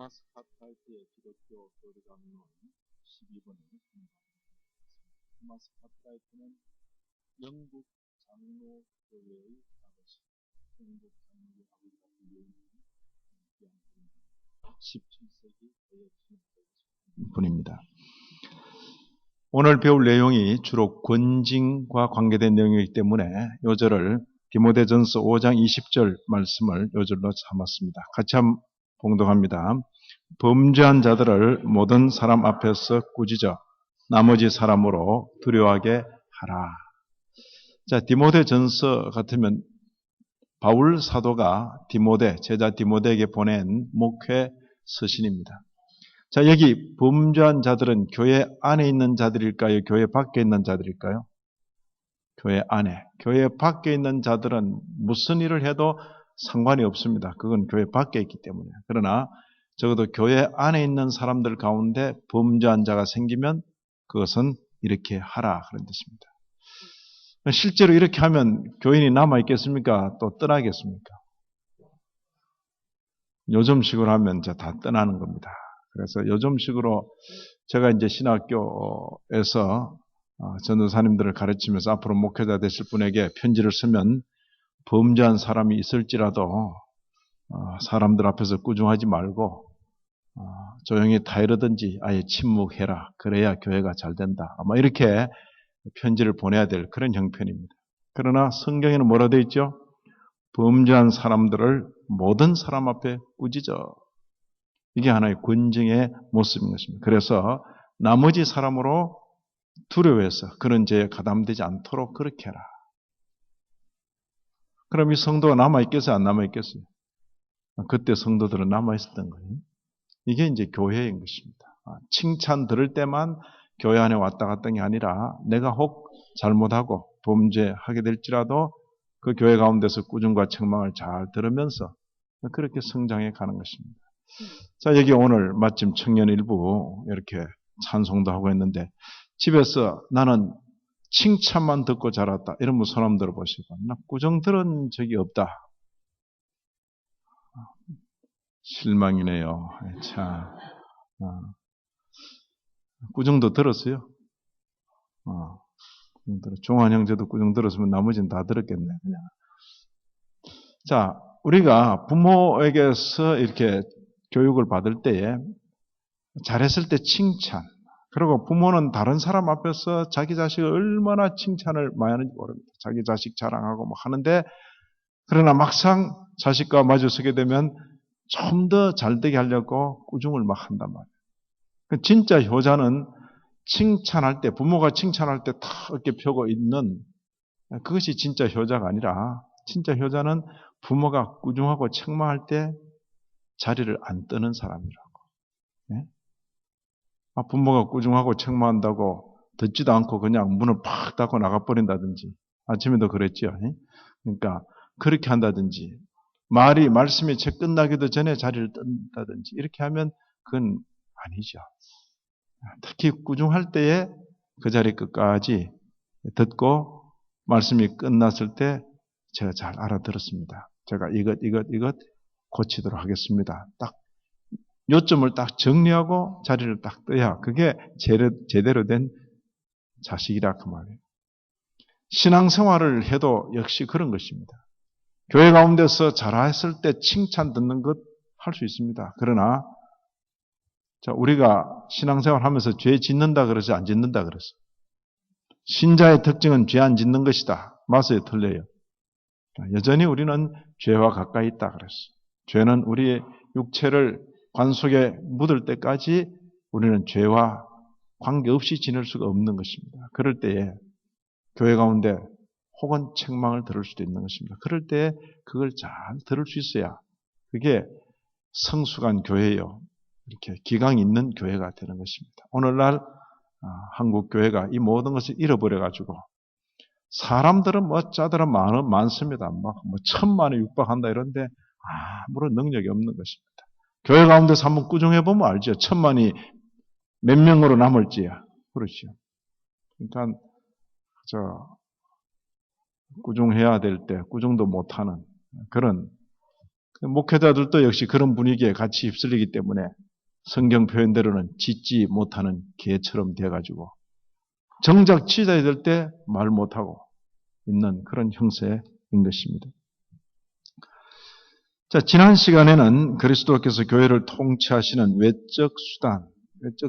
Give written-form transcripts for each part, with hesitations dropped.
토마스 카트라이트의 기독교 교리강론 12번을 공부하겠습니다. 토마스 카트라이트는 영국 장로교회의 아버지, 영국 장로교회 아버지가 불리는 귀한 분입니다. 17세기 대역 신학자이신 분입니다. 오늘 배울 내용이 주로 권징과 관계된 내용이기 때문에 요절을 디모데전서 5장 20절 말씀을 요절로 삼았습니다. 같이 한번 봉독합니다. 범죄한 자들을 모든 사람 앞에서 꾸짖어 나머지 사람으로 두려워하게 하라. 자, 디모데전서 같으면 바울 사도가 제자 디모데에게 보낸 목회 서신입니다. 자, 여기 범죄한 자들은 교회 안에 있는 자들일까요? 교회 밖에 있는 자들일까요? 교회 안에. 교회 밖에 있는 자들은 무슨 일을 해도 상관이 없습니다. 그건 교회 밖에 있기 때문에. 그러나 적어도 교회 안에 있는 사람들 가운데 범죄한 자가 생기면 그것은 이렇게 하라 그런 뜻입니다. 실제로 이렇게 하면 교인이 남아있겠습니까? 또 떠나겠습니까? 요즘식으로 하면 이제 다 떠나는 겁니다. 그래서 요즘식으로 제가 이제 신학교에서 전도사님들을 가르치면서 앞으로 목회자 되실 분에게 편지를 쓰면 범죄한 사람이 있을지라도 사람들 앞에서 꾸중하지 말고 조용히 타이르든지 아예 침묵해라. 그래야 교회가 잘 된다. 아마 이렇게 편지를 보내야 될 그런 형편입니다. 그러나 성경에는 뭐라 되어 있죠? 범죄한 사람들을 모든 사람 앞에 꾸짖어. 이게 하나의 권징의 모습인 것입니다. 그래서 나머지 사람으로 두려워해서 그런 죄에 가담되지 않도록 그렇게 해라. 그럼 이 성도가 남아있겠어요? 안 남아있겠어요? 그때 성도들은 남아있었던 거예요. 이게 이제 교회인 것입니다. 칭찬 들을 때만 교회 안에 왔다 갔다 게 아니라 내가 혹 잘못하고 범죄하게 될지라도 그 교회 가운데서 꾸중과 책망을 잘 들으면서 그렇게 성장해 가는 것입니다. 자, 여기 오늘 마침 청년 일부 이렇게 찬송도 하고 있는데 집에서 나는 칭찬만 듣고 자랐다. 이런 분 손 한번 들어보시고 나 꾸중 들은 적이 없다. 실망이네요. 참. 꾸중도 들었어요. 종환 형제도 꾸중 들었으면 나머지는 다 들었겠네. 그냥. 자, 우리가 부모에게서 이렇게 교육을 받을 때에 잘했을 때 칭찬. 그리고 부모는 다른 사람 앞에서 자기 자식을 얼마나 칭찬을 많이 하는지 모릅니다. 자기 자식 자랑하고 뭐 하는데 그러나 막상 자식과 마주서게 되면 좀 더 잘되게 하려고 꾸중을 막 한단 말이에요. 진짜 효자는 칭찬할 때, 부모가 칭찬할 때 탁 어깨 펴고 있는 그것이 진짜 효자가 아니라 진짜 효자는 부모가 꾸중하고 책망할 때 자리를 안 뜨는 사람이라고. 네? 부모가 꾸중하고 책망한다고 듣지도 않고 그냥 문을 팍 닫고 나가버린다든지 아침에도 그랬죠. 네? 그러니까 그렇게 한다든지 말씀이 채 끝나기도 전에 자리를 뜬다든지 이렇게 하면 그건 아니죠. 특히 꾸중할 때에 그 자리 끝까지 듣고 말씀이 끝났을 때 제가 잘 알아들었습니다. 제가 이것 고치도록 하겠습니다. 딱 요점을 딱 정리하고 자리를 딱 떠야 그게 제대로 된 자식이라 그 말이에요. 신앙생활을 해도 역시 그런 것입니다. 교회 가운데서 잘했을 때 칭찬 듣는 것 할 수 있습니다. 그러나 자, 우리가 신앙생활 하면서 죄 짓는다 그러지 안 짓는다 그랬어. 신자의 특징은 죄 안 짓는 것이다. 맞아요, 틀려요. 여전히 우리는 죄와 가까이 있다 그랬어. 죄는 우리의 육체를 관 속에 묻을 때까지 우리는 죄와 관계없이 지낼 수가 없는 것입니다. 그럴 때에 교회 가운데 혹은 책망을 들을 수도 있는 것입니다. 그럴 때에 그걸 잘 들을 수 있어야 그게 성숙한 교회요. 이렇게 기강이 있는 교회가 되는 것입니다. 오늘날 한국 교회가 이 모든 것을 잃어버려가지고 사람들은 짜들은 많습니다. 뭐 1000만에 육박한다 이런데 아무런 능력이 없는 것입니다. 교회 가운데서 한번 꾸중해 보면 알죠. 1000만이 몇 명으로 남을지야. 그렇죠. 그러니까 꾸중해야 될 때 꾸중도 못하는 그런 목회자들도 역시 그런 분위기에 같이 휩쓸리기 때문에 성경 표현대로는 짖지 못하는 개처럼 돼가지고 정작 치자야 될 때 말 못하고 있는 그런 형세인 것입니다. 자, 지난 시간에는 그리스도께서 교회를 통치하시는 외적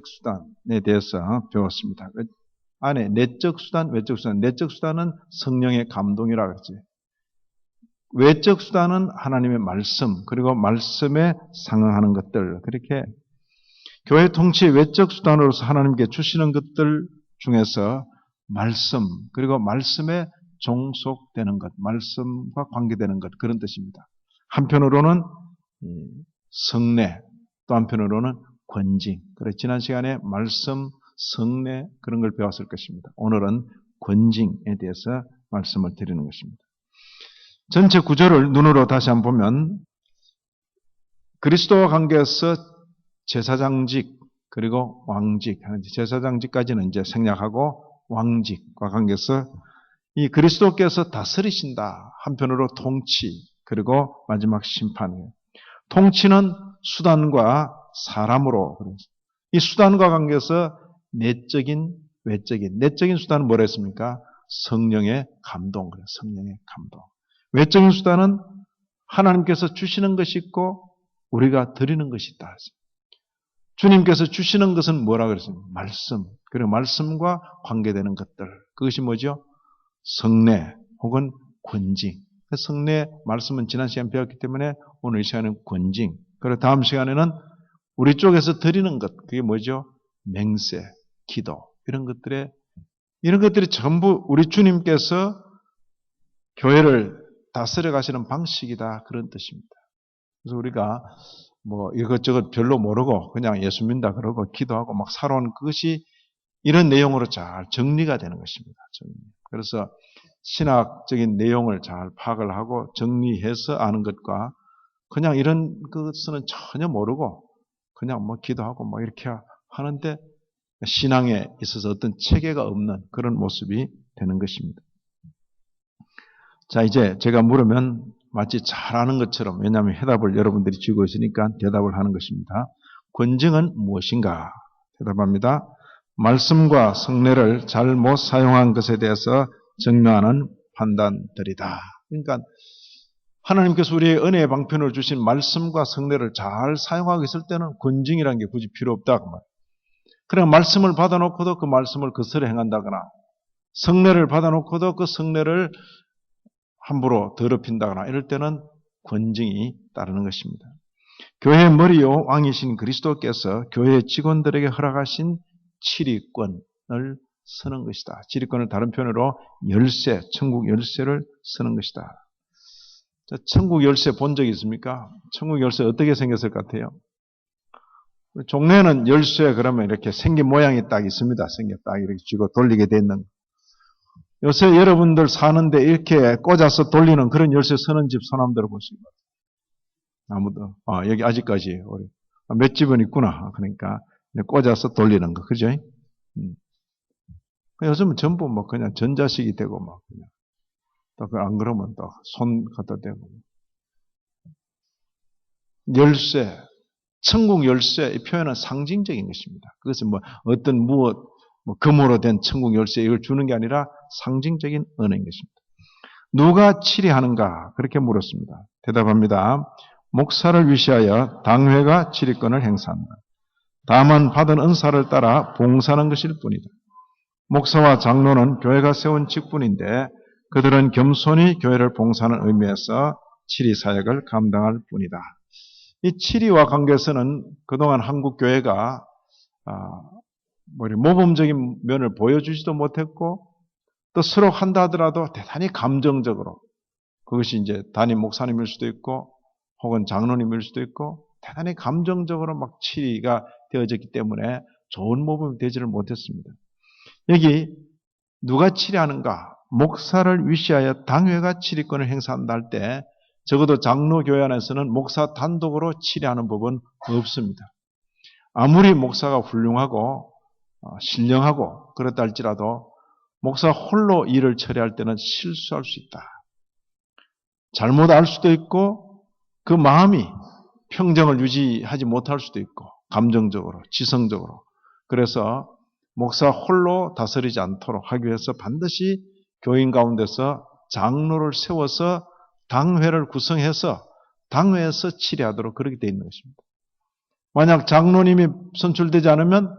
수단에 대해서 배웠습니다. 안에 내적 수단, 외적 수단. 내적 수단은 성령의 감동이라 그러지. 외적 수단은 하나님의 말씀, 그리고 말씀에 상응하는 것들. 그렇게 교회 통치의 외적 수단으로서 하나님께 주시는 것들 중에서 말씀, 그리고 말씀에 종속되는 것, 말씀과 관계되는 것, 그런 뜻입니다. 한편으로는 성례, 또 한편으로는 권징. 그래서 지난 시간에 말씀, 성례 그런 걸 배웠을 것입니다. 오늘은 권징에 대해서 말씀을 드리는 것입니다. 전체 구절을 눈으로 다시 한번 보면 그리스도와 관계에서 제사장직 그리고 왕직, 제사장직까지는 이제 생략하고 왕직과 관계에서 이 그리스도께서 다스리신다. 한편으로 통치, 그리고 마지막 심판이에요. 통치는 수단과 사람으로, 이 수단과 관계에서 내적인, 외적인, 내적인 수단은 뭐라 했습니까? 성령의 감동, 그래요. 성령의 감동. 외적인 수단은 하나님께서 주시는 것이 있고 우리가 드리는 것이 있다. 주님께서 주시는 것은 뭐라 그랬습니까? 말씀. 그리고 말씀과 관계되는 것들. 그것이 뭐죠? 성례 혹은 권징. 성례 말씀은 지난 시간 배웠기 때문에 오늘 이 시간은 권징. 그리고 다음 시간에는 우리 쪽에서 드리는 것. 그게 뭐죠? 맹세, 기도. 이런 것들이 전부 우리 주님께서 교회를 다스려 가시는 방식이다. 그런 뜻입니다. 그래서 우리가 뭐 이것저것 별로 모르고 그냥 예수 믿는다 그러고 기도하고 막 살아온 그것이 이런 내용으로 잘 정리가 되는 것입니다. 그래서 신학적인 내용을 잘 파악을 하고 정리해서 아는 것과 그냥 이런 것은 전혀 모르고 그냥 뭐 기도하고 뭐 이렇게 하는데 신앙에 있어서 어떤 체계가 없는 그런 모습이 되는 것입니다. 자, 이제 제가 물으면 마치 잘 아는 것처럼, 왜냐하면 해답을 여러분들이 쥐고 있으니까 대답을 하는 것입니다. 권징은 무엇인가? 대답합니다. 말씀과 성례를 잘못 사용한 것에 대해서 증명하는 판단들이다. 그러니까 하나님께서 우리의 은혜의 방편으로 주신 말씀과 성례를 잘 사용하고 있을 때는 권징이라는 게 굳이 필요 없다. 그냥 말씀을 받아놓고도 그 말씀을 거스려 행한다거나 성례를 받아놓고도 그 성례를 함부로 더럽힌다거나 이럴 때는 권징이 따르는 것입니다. 교회의 머리요 왕이신 그리스도께서 교회의 직원들에게 허락하신 치리권을 쓰는 것이다. 치리권을 다른 표현으로 열쇠, 천국 열쇠를 쓰는 것이다. 자, 천국 열쇠 본 적이 있습니까? 천국 열쇠 어떻게 생겼을 것 같아요? 종래는 열쇠 그러면 이렇게 생긴 모양이 딱 있습니다. 딱 이렇게 쥐고 돌리게 돼 있는. 요새 여러분들 사는데 이렇게 꽂아서 돌리는 그런 열쇠 쓰는 집 손 한번 들어보시고. 아무도, 여기 아직까지, 우리, 몇 집은 있구나. 그러니까, 꽂아서 돌리는 거. 그죠? 요즘은 전부 뭐 그냥 전자식이 되고 막 그냥. 또 안 그러면 또 손 갖다 대고. 열쇠. 천국 열쇠, 이 표현은 상징적인 것입니다. 그것은 뭐 어떤 무엇, 금으로 된 천국 열쇠 이걸 주는 게 아니라 상징적인 은혜인 것입니다. 누가 치리하는가? 그렇게 물었습니다. 대답합니다. 목사를 위시하여 당회가 치리권을 행사한다. 다만 받은 은사를 따라 봉사하는 것일 뿐이다. 목사와 장로는 교회가 세운 직분인데 그들은 겸손히 교회를 봉사하는 의미에서 치리 사역을 감당할 뿐이다. 이 치리와 관계에서는 그동안 한국 교회가 모범적인 면을 보여주지도 못했고 또 서로 한다 하더라도 대단히 감정적으로 그것이 이제 담임 목사님일 수도 있고 혹은 장로님일 수도 있고 대단히 감정적으로 막 치리가 되어졌기 때문에 좋은 모범이 되지를 못했습니다. 여기 누가 치리하는가? 목사를 위시하여 당회가 치리권을 행사한다 할 때 적어도 장로교회 안에서는 목사 단독으로 치리하는 법은 없습니다. 아무리 목사가 훌륭하고 신령하고 그렇다 할지라도 목사 홀로 일을 처리할 때는 실수할 수 있다. 잘못 알 수도 있고 그 마음이 평정을 유지하지 못할 수도 있고 감정적으로, 지성적으로. 그래서 목사 홀로 다스리지 않도록 하기 위해서 반드시 교인 가운데서 장로를 세워서 당회를 구성해서 당회에서 치리하도록 그렇게 되어 있는 것입니다. 만약 장로님이 선출되지 않으면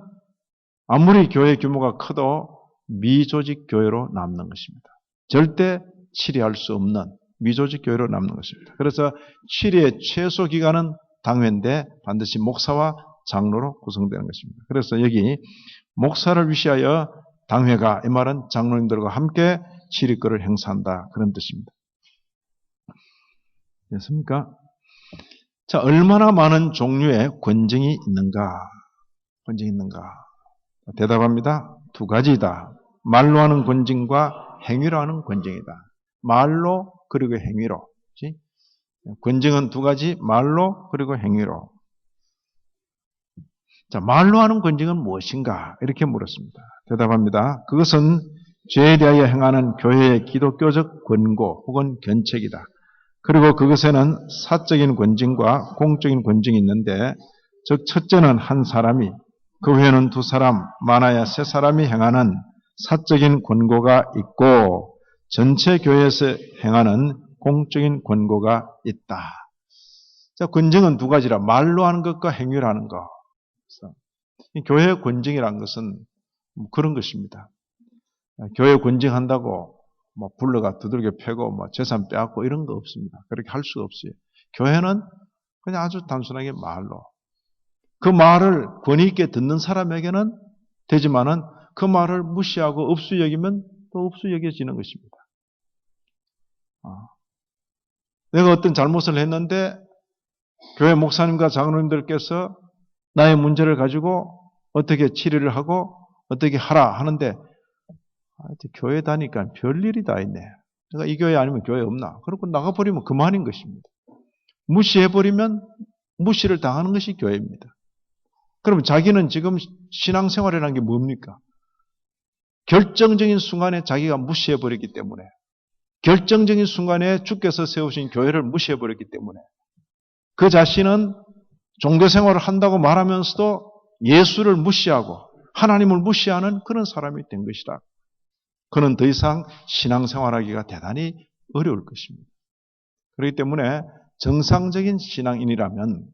아무리 교회 규모가 커도 미조직 교회로 남는 것입니다. 절대 치리할 수 없는 미조직 교회로 남는 것입니다. 그래서 치리의 최소 기간은 당회인데 반드시 목사와 장로로 구성되는 것입니다. 그래서 여기 목사를 위시하여 당회가, 이 말은 장로님들과 함께 치리권을 행사한다, 그런 뜻입니다. 됐습니까? 자, 얼마나 많은 종류의 권징이 있는가? 권징이 있는가? 대답합니다. 두 가지다. 말로 하는 권징과 행위로 하는 권징이다. 말로 그리고 행위로. 그치? 권징은 두 가지, 말로 그리고 행위로. 자, 말로 하는 권징은 무엇인가? 이렇게 물었습니다. 대답합니다. 그것은 죄에 대하여 행하는 교회의 기독교적 권고 혹은 견책이다. 그리고 그것에는 사적인 권징과 공적인 권징이 있는데, 즉 첫째는 한 사람이, 그 후에는 두 사람, 많아야 세 사람이 행하는 사적인 권고가 있고 전체 교회에서 행하는 공적인 권고가 있다. 자, 권징은 두 가지라. 말로 하는 것과 행위로 하는 것. 교회의 권징이라는 것은 그런 것입니다. 교회 권징한다고 불러가 두들겨 패고 재산 빼앗고 이런 거 없습니다. 그렇게 할 수가 없어요. 교회는 그냥 아주 단순하게 말로. 그 말을 권위 있게 듣는 사람에게는 되지만은 그 말을 무시하고 없수 여기면 또 없수 여겨지는 것입니다. 내가 어떤 잘못을 했는데 교회 목사님과 장로님들께서 나의 문제를 가지고 어떻게 치료를 하고 어떻게 하라 하는데, 교회 다니까 별일이 다 있네. 내가 이 교회 아니면 교회 없나? 그러고 나가버리면 그만인 것입니다. 무시해버리면 무시를 당하는 것이 교회입니다. 그러면 자기는 지금 신앙생활이라는 게 뭡니까? 결정적인 순간에 자기가 무시해버렸기 때문에, 결정적인 순간에 주께서 세우신 교회를 무시해버렸기 때문에 그 자신은 종교생활을 한다고 말하면서도 예수를 무시하고 하나님을 무시하는 그런 사람이 된 것이다. 그는 더 이상 신앙생활하기가 대단히 어려울 것입니다. 그렇기 때문에 정상적인 신앙인이라면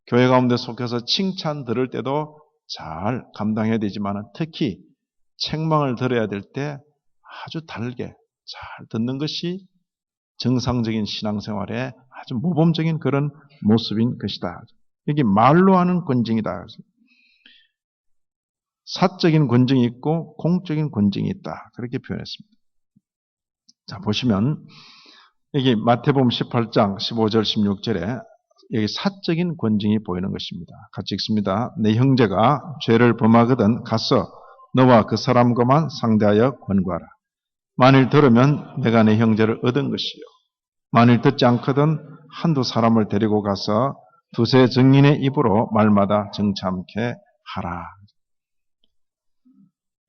교회 가운데 속해서 칭찬 들을 때도 잘 감당해야 되지만 특히 책망을 들어야 될 때 아주 달게 잘 듣는 것이 정상적인 신앙생활의 아주 모범적인 그런 모습인 것이다. 여기 말로 하는 권징이다. 사적인 권징이 있고 공적인 권징이 있다. 그렇게 표현했습니다. 자, 보시면 여기 마태복음 18장 15절 16절에 여기 사적인 권징이 보이는 것입니다. 같이 읽습니다. 내 형제가 죄를 범하거든 가서 너와 그 사람과만 상대하여 권고하라. 만일 들으면 내가 내 형제를 얻은 것이요. 만일 듣지 않거든 한두 사람을 데리고 가서 두세 증인의 입으로 말마다 정참케 하라.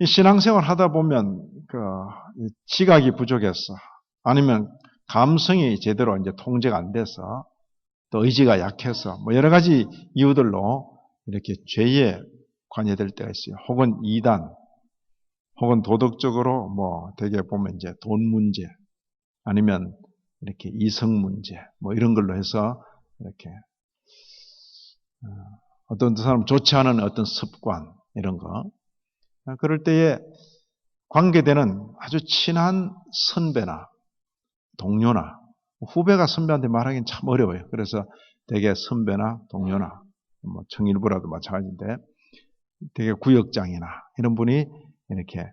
이 신앙생활 하다 보면 지각이 부족해서 아니면 감성이 제대로 이제 통제가 안 돼서 또 의지가 약해서 여러 가지 이유들로 이렇게 죄에 관여될 때가 있어요. 혹은 이단, 혹은 도덕적으로 되게 보면 이제 돈 문제, 아니면 이렇게 이성 문제, 이런 걸로 해서 이렇게 어떤 사람 좋지 않은 어떤 습관 이런 거. 그럴 때에 관계되는 아주 친한 선배나 동료나 후배가 선배한테 말하기는 참 어려워요. 그래서 되게 선배나 동료나 청일부라도 마찬가지인데 되게 구역장이나 이런 분이 이렇게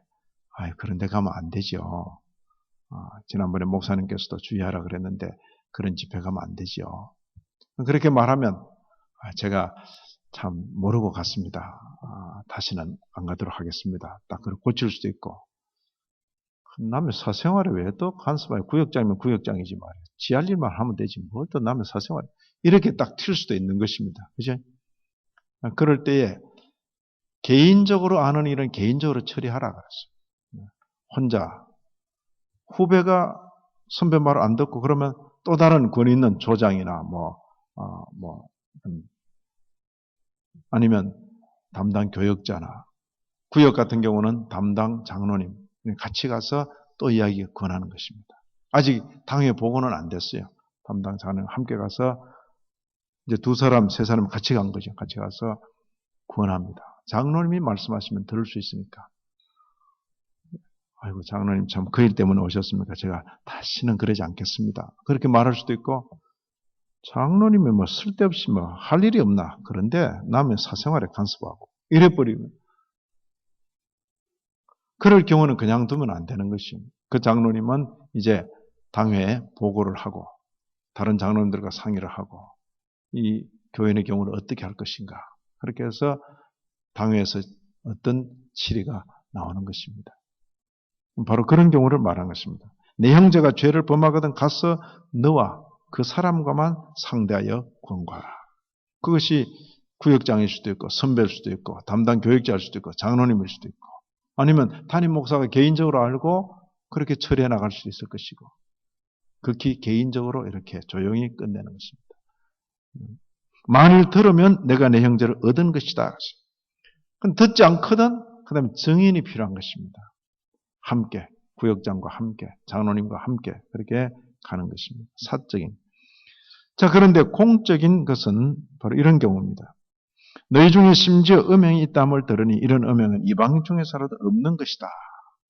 그런 데 가면 안 되죠. 지난번에 목사님께서도 주의하라 그랬는데 그런 집회 가면 안 되죠. 그렇게 말하면 제가 참 모르고 갔습니다. 다시는 안 가도록 하겠습니다. 딱 그렇게 고칠 수도 있고. 남의 사생활에 왜 또 간섭하냐. 구역장이면 구역장이지 말이에요. 지 할 일만 하면 되지. 뭘 또 남의 사생활에. 이렇게 딱 튈 수도 있는 것입니다. 그죠? 그럴 때에 개인적으로 아는 일은 개인적으로 처리하라 그랬어요. 혼자. 후배가 선배 말을 안 듣고 그러면 또 다른 권위 있는 조장이나 뭐 아니면 담당 교역자나 구역 같은 경우는 담당 장로님 같이 가서 또 이야기 권하는 것입니다. 아직 당회 보고는 안 됐어요. 담당 장로님 함께 가서 이제 2사람, 3사람 같이 간 거죠. 같이 가서 권합니다. 장로님이 말씀하시면 들을 수 있으니까. 아이고 장로님 참 그 일 때문에 오셨습니까? 제가 다시는 그러지 않겠습니다. 그렇게 말할 수도 있고 장로님이 뭐 쓸데없이 뭐 할 일이 없나? 그런데 남의 사생활에 간섭하고 이래버리면 그럴 경우는 그냥 두면 안 되는 것입니다. 그 장로님은 이제 당회에 보고를 하고 다른 장로님들과 상의를 하고 이 교인의 경우는 어떻게 할 것인가. 그렇게 해서 당회에서 어떤 치리가 나오는 것입니다. 바로 그런 경우를 말한 것입니다. 내 형제가 죄를 범하거든 가서 너와 그 사람과만 상대하여 권고하라. 그것이 구역장일 수도 있고 선배일 수도 있고 담당 교역자일 수도 있고 장로님일 수도 있고 아니면 담임 목사가 개인적으로 알고 그렇게 처리해 나갈 수 있을 것이고 극히 개인적으로 이렇게 조용히 끝내는 것입니다. 만일 들으면 내가 내 형제를 얻은 것이다. 그럼 듣지 않거든 그 다음에 증인이 필요한 것입니다. 함께 구역장과 함께 장로님과 함께 그렇게 가는 것입니다. 사적인. 자 그런데 공적인 것은 바로 이런 경우입니다. 너희 중에 심지어 음행이 있다함을 들으니 이런 음행은 이방 중에서라도 없는 것이다.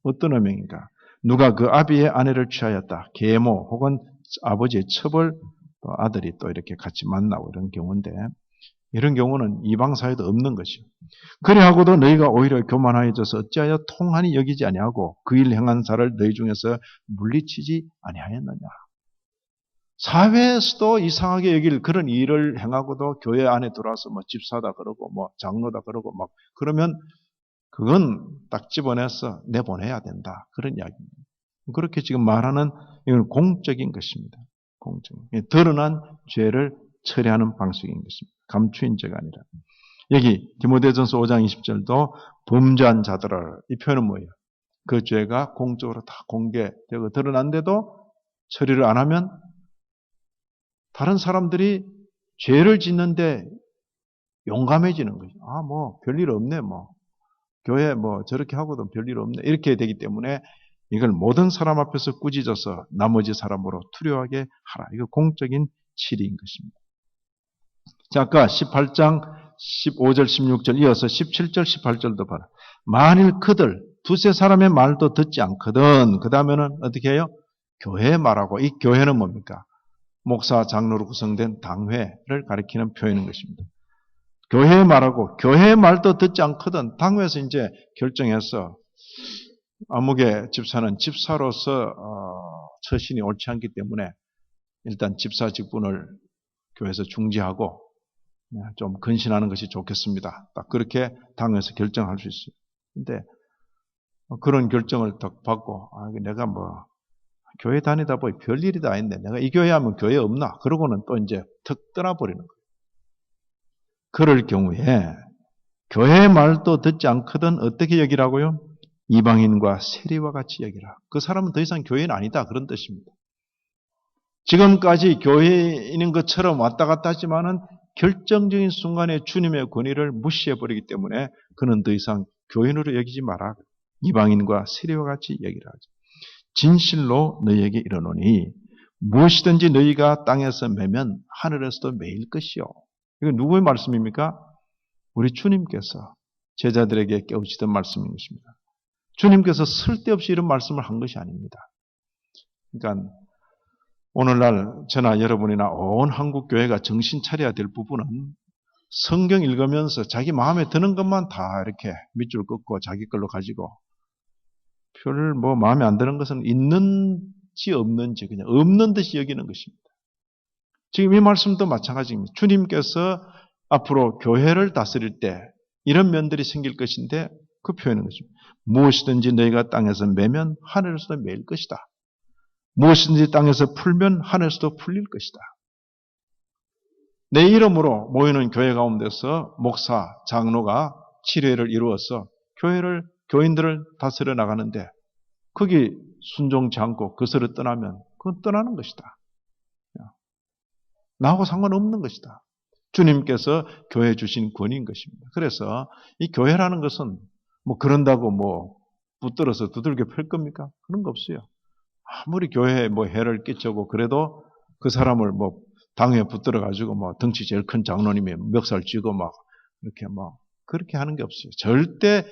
어떤 음행인가? 누가 그 아비의 아내를 취하였다. 계모 혹은 아버지의 첩을 또 아들이 또 이렇게 같이 만나고 이런 경우인데 이런 경우는 이방 사회도 없는 것이요. 그래하고도 너희가 오히려 교만하여져서 어찌하여 통한이 여기지 아니하고 그 일 행한 자를 너희 중에서 물리치지 아니하였느냐. 사회에서도 이상하게 여길 그런 일을 행하고도 교회 안에 들어와서 뭐 집사다 그러고 뭐 장로다 그러고 막 그러면 그건 딱 집어내서 내보내야 된다. 그런 이야기입니다. 그렇게 지금 말하는 이건 공적인 것입니다. 공적인. 드러난 죄를 처리하는 방식인 것입니다. 감추인 죄가 아니라. 여기 디모데전서 5장 20절도 범죄한 자들을 이 표현은 뭐예요? 그 죄가 공적으로 다 공개되고 드러난데도 처리를 안 하면 다른 사람들이 죄를 짓는데 용감해지는 거죠. 아, 뭐 별일 없네. 뭐 교회 뭐 저렇게 하고도 별일 없네. 이렇게 되기 때문에 이걸 모든 사람 앞에서 꾸짖어서 나머지 사람으로 투려하게 하라. 이거 공적인 치리인 것입니다. 자, 아까 18장 15절 16절 이어서 17절 18절도 봐라. 만일 그들 두세 사람의 말도 듣지 않거든 그 다음에는 어떻게 해요? 교회 말하고 이 교회는 뭡니까? 목사 장로로 구성된 당회를 가리키는 표현인 것입니다. 교회 말하고 교회 말도 듣지 않거든 당회에서 이제 결정해서 아무개 집사는 집사로서 처신이 옳지 않기 때문에 일단 집사 직분을 교회에서 중지하고 좀 근신하는 것이 좋겠습니다. 딱 그렇게 당회에서 결정할 수 있어요. 근데 그런 결정을 딱 받고 내가 뭐 교회 다니다 보니 별일이 다 있네. 내가 이 교회 하면 교회 없나? 그러고는 또 이제 턱 떠나버리는 거예요. 그럴 경우에 교회 말도 듣지 않거든 어떻게 여기라고요? 이방인과 세리와 같이 여기라. 그 사람은 더 이상 교회는 아니다. 그런 뜻입니다. 지금까지 교회인인 것처럼 왔다 갔다 하지만은 결정적인 순간에 주님의 권위를 무시해버리기 때문에 그는 더 이상 교인으로 여기지 마라. 이방인과 세리와 같이 여기라. 진실로 너희에게 이르노니 무엇이든지 너희가 땅에서 매면 하늘에서도 매일 것이요. 이건 누구의 말씀입니까? 우리 주님께서 제자들에게 깨우치던 말씀인 것입니다. 주님께서 쓸데없이 이런 말씀을 한 것이 아닙니다. 그러니까 오늘날 저나 여러분이나 온 한국 교회가 정신 차려야 될 부분은 성경 읽으면서 자기 마음에 드는 것만 다 이렇게 밑줄 긋고 자기 걸로 가지고 별 뭐 마음에 안 드는 것은 있는지 없는지 그냥 없는 듯이 여기는 것입니다. 지금 이 말씀도 마찬가지입니다. 주님께서 앞으로 교회를 다스릴 때 이런 면들이 생길 것인데 그 표현인 것입니다. 무엇이든지 너희가 땅에서 매면 하늘에서도 매일 것이다. 무엇이든지 땅에서 풀면 하늘에서도 풀릴 것이다. 내 이름으로 모이는 교회 가운데서 목사, 장로가 치료회를 이루어서 교인들을 다스려 나가는데 거기 순종치 않고 그스를 떠나면 그건 떠나는 것이다. 나하고 상관없는 것이다. 주님께서 교회 주신 권위인 것입니다. 그래서 이 교회라는 것은 뭐 그런다고 뭐 붙들어서 두들겨 팰 겁니까? 그런 거 없어요. 아무리 교회에 뭐 해를 끼쳐고 그래도 그 사람을 뭐 당에 붙들어 가지고 뭐 덩치 제일 큰 장로님이 멱살 쥐고 막 이렇게 막 그렇게 하는 게 없어요. 절대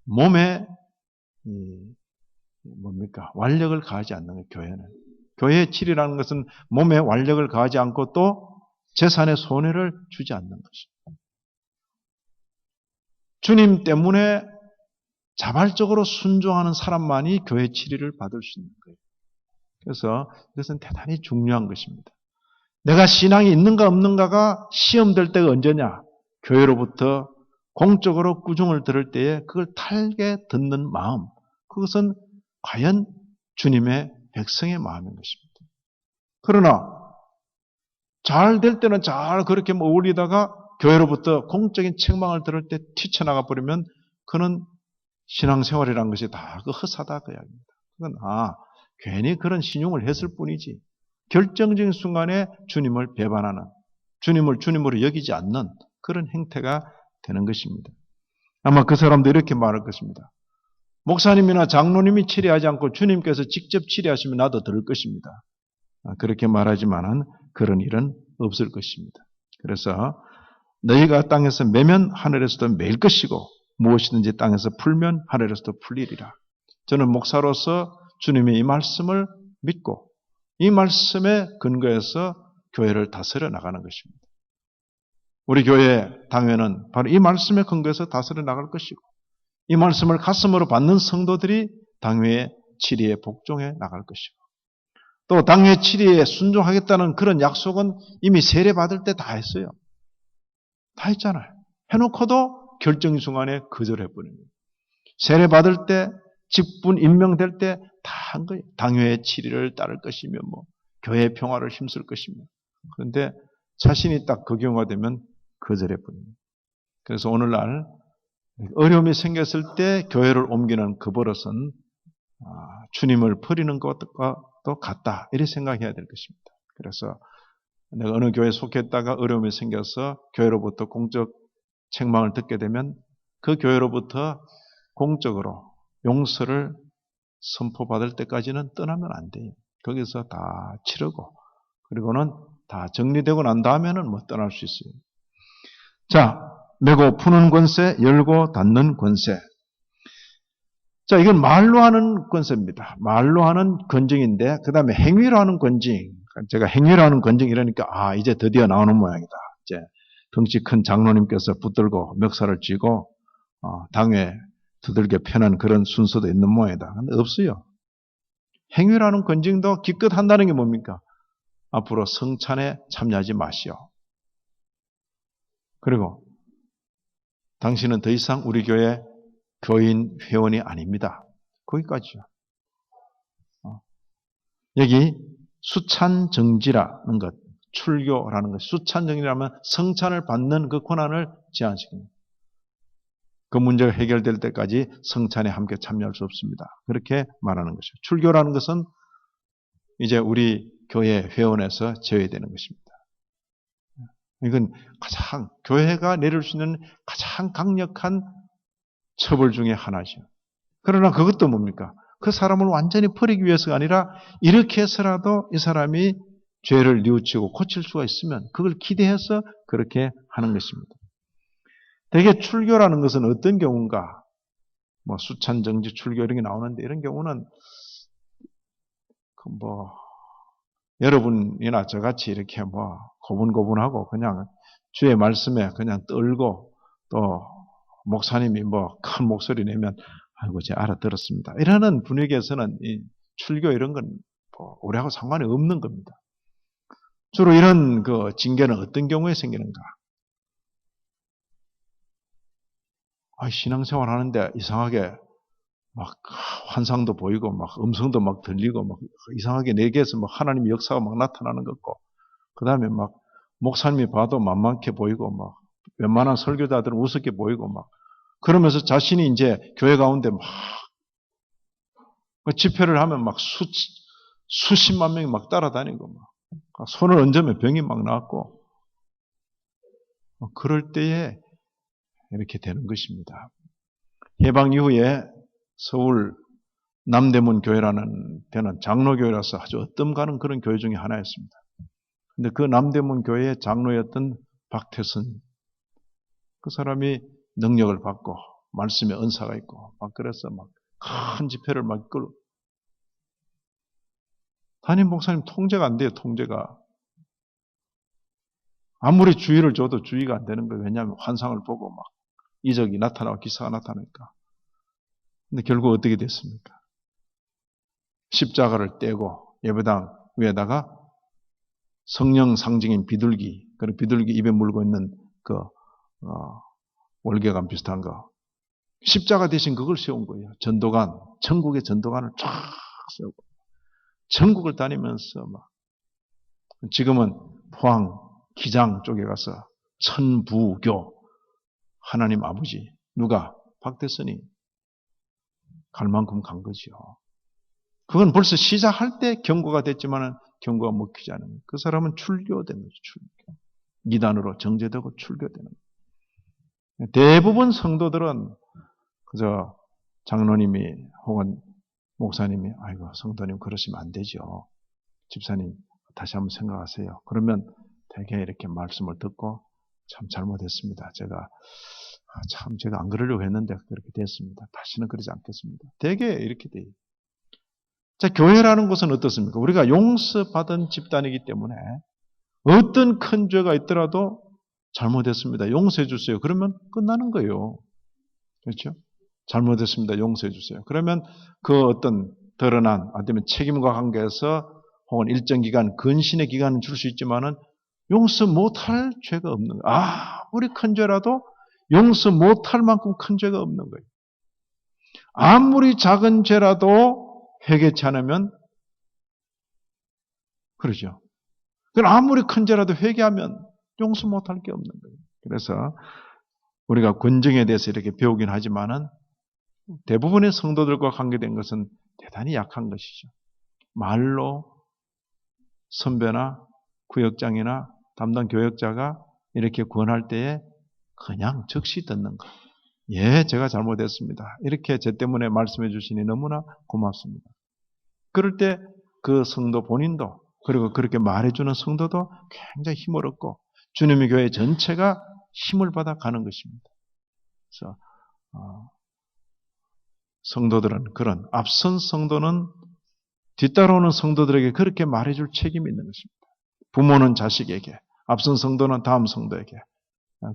몸에 뭡니까? 완력을 가하지 않는 거예요, 교회는. 교회의 칠이라는 것은 몸에 완력을 가하지 않고 또 재산에 손해를 주지 않는 것입니다. 주님 때문에 자발적으로 순종하는 사람만이 교회 칠의를 받을 수 있는 거예요. 그래서 이것은 대단히 중요한 것입니다. 내가 신앙이 있는가 없는가가 시험될 때가 언제냐? 교회로부터 공적으로 꾸중을 들을 때에 그걸 탈게 듣는 마음. 그것은 과연 주님의 백성의 마음인 것입니다. 그러나 잘 될 때는 잘 그렇게 어울리다가 교회로부터 공적인 책망을 들을 때 튀쳐나가 버리면 그는 신앙생활이라는 것이 다 헛하다 그 이야기입니다. 그건 괜히 그런 신용을 했을 뿐이지 결정적인 순간에 주님을 배반하는 주님을 주님으로 여기지 않는 그런 행태가 되는 것입니다. 아마 그 사람도 이렇게 말할 것입니다. 목사님이나 장로님이 치료하지 않고 주님께서 직접 치료하시면 나도 들을 것입니다. 그렇게 말하지만은 그런 일은 없을 것입니다. 그래서 너희가 땅에서 매면 하늘에서도 맬 것이고 무엇이든지 땅에서 풀면 하늘에서도 풀리리라. 저는 목사로서 주님의 이 말씀을 믿고 이 말씀에 근거해서 교회를 다스려 나가는 것입니다. 우리 교회 당회는 바로 이 말씀에 근거해서 다스려 나갈 것이고 이 말씀을 가슴으로 받는 성도들이 당회의 치리에 복종해 나갈 것이고 또 당회 치리에 순종하겠다는 그런 약속은 이미 세례 받을 때 다 했어요. 다 했잖아요. 해놓고도 결정 순간에 거절해버린 거예요. 세례 받을 때 직분 임명될 때 다 한 거예요. 당회의 치리를 따를 것이며 뭐 교회의 평화를 힘쓸 것이며 그런데 자신이 딱 그 경우가 되면 거절해버린 거예요. 그래서 오늘날 어려움이 생겼을 때 교회를 옮기는 그 버릇은 주님을 버리는 것과 또 같다 이렇게 생각해야 될 것입니다. 그래서 내가 어느 교회에 속했다가 어려움이 생겨서 교회로부터 공적 책망을 듣게 되면 그 교회로부터 공적으로 용서를 선포받을 때까지는 떠나면 안 돼요. 거기서 다 치르고 그리고는 다 정리되고 난 다음에는 뭐 떠날 수 있어요. 자, 매고 푸는 권세, 열고 닫는 권세. 자, 이건 말로 하는 권세입니다. 말로 하는 권징인데 그 다음에 행위로 하는 권징. 제가 행위로 하는 권징 이러니까 이제 드디어 나오는 모양이다. 이제 덩치 큰 장로님께서 붙들고 멱살을 쥐고 당에 두들겨 패는 그런 순서도 있는 모양이다. 근데 없어요. 행위라는 권징도 기껏 한다는 게 뭡니까? 앞으로 성찬에 참여하지 마시오. 그리고 당신은 더 이상 우리 교회 교인 회원이 아닙니다. 거기까지요. 여기 수찬정지라는 것, 출교라는 것, 수찬정지라면 성찬을 받는 그 권한을 제한시킵니다. 그 문제가 해결될 때까지 성찬에 함께 참여할 수 없습니다. 그렇게 말하는 것이죠. 출교라는 것은 이제 우리 교회 회원에서 제외되는 것입니다. 이건 가장 교회가 내릴 수 있는 가장 강력한 처벌 중에 하나죠. 그러나 그것도 뭡니까? 그 사람을 완전히 버리기 위해서가 아니라 이렇게 해서라도 이 사람이 죄를 뉘우치고 고칠 수가 있으면 그걸 기대해서 그렇게 하는 것입니다. 대개 출교라는 것은 어떤 경우인가? 뭐 수찬정지 출교 이런 게 나오는데 이런 경우는 여러분이나 저같이 이렇게 고분고분하고 그냥 주의 말씀에 그냥 떨고 또 목사님이 큰 목소리 내면 아이고 제가 알아들었습니다. 이러는 분위기에서는 이 출교 이런 건 우리하고 상관이 없는 겁니다. 주로 이런 그 징계는 어떤 경우에 생기는가? 신앙생활 하는데 이상하게 막 환상도 보이고 막 음성도 막 들리고 막 이상하게 내게서 막 하나님의 역사가 막 나타나는 것 같고 그 다음에 막 목사님이 봐도 만만해 보이고 막 웬만한 설교자들은 우습게 보이고 막 그러면서 자신이 이제 교회 가운데 막 집회를 하면 막 수십만 명이 막 따라다니고 막 손을 얹으면 병이 막 나왔고, 그럴 때에 이렇게 되는 것입니다. 해방 이후에 서울 남대문 교회라는 데는 장로교회라서 아주 어뜸 가는 그런 교회 중에 하나였습니다. 근데 그 남대문 교회의 장로였던 박태선, 그 사람이 능력을 받고 말씀에 은사가 있고 막 그래서 막 큰 집회를 막 이끌고, 담임 목사님 통제가 안 돼요. 통제가 아무리 주의를 줘도 주의가 안 되는 거예요. 왜냐하면 환상을 보고 막 이적이 나타나고 기사가 나타나니까. 근데 결국 어떻게 됐습니까? 십자가를 떼고 예배당 위에다가 성령 상징인 비둘기, 그리고 비둘기 입에 물고 있는 월계관 비슷한 거, 십자가 대신 그걸 세운 거예요. 전도관, 천국의 전도관을 쫙 세우고 전국을 다니면서 막, 지금은 포항 기장 쪽에 가서 천부교, 하나님 아버지, 누가? 박대선이 갈 만큼 간 거죠. 그건 벌써 시작할 때 경고가 됐지만 경고가 먹히지 않은 거예요. 그 사람은 출교된 거죠. 출교. 이단으로 정죄되고 출교되는 거예요. 대부분 성도들은 그저 장로님이 혹은 목사님이 아이고 성도님 그러시면 안 되죠. 집사님 다시 한번 생각하세요. 그러면 되게 이렇게 말씀을 듣고 참 잘못했습니다. 제가 안 그러려고 했는데 그렇게 됐습니다. 다시는 그러지 않겠습니다. 되게 이렇게 돼요. 자, 교회라는 것은 어떻습니까? 우리가 용서받은 집단이기 때문에 어떤 큰 죄가 있더라도 잘못했습니다. 용서해 주세요. 그러면 끝나는 거예요. 그렇죠? 잘못했습니다. 용서해 주세요. 그러면 그 어떤 드러난 아니면 책임과 관계에서 혹은 일정 기간 근신의 기간은 줄 수 있지만은 용서 못할 죄가 없는 거예요. 아무리 큰 죄라도 용서 못할 만큼 큰 죄가 없는 거예요. 아무리 작은 죄라도 회개치 않으면 그러죠. 그럼 아무리 큰 죄라도 회개하면 용서 못할 게 없는 거예요. 그래서 우리가 권정에 대해서 이렇게 배우긴 하지만은 대부분의 성도들과 관계된 것은 대단히 약한 것이죠. 말로 선배나 구역장이나 담당 교역자가 이렇게 권할 때에 그냥 즉시 듣는 것. 예, 제가 잘못했습니다. 이렇게 제 때문에 말씀해 주시니 너무나 고맙습니다. 그럴 때 그 성도 본인도 그리고 그렇게 말해주는 성도도 굉장히 힘을 얻고 주님의 교회 전체가 힘을 받아 가는 것입니다. 그래서 성도들은 그런 앞선 성도는 뒤따라오는 성도들에게 그렇게 말해줄 책임이 있는 것입니다. 부모는 자식에게, 앞선 성도는 다음 성도에게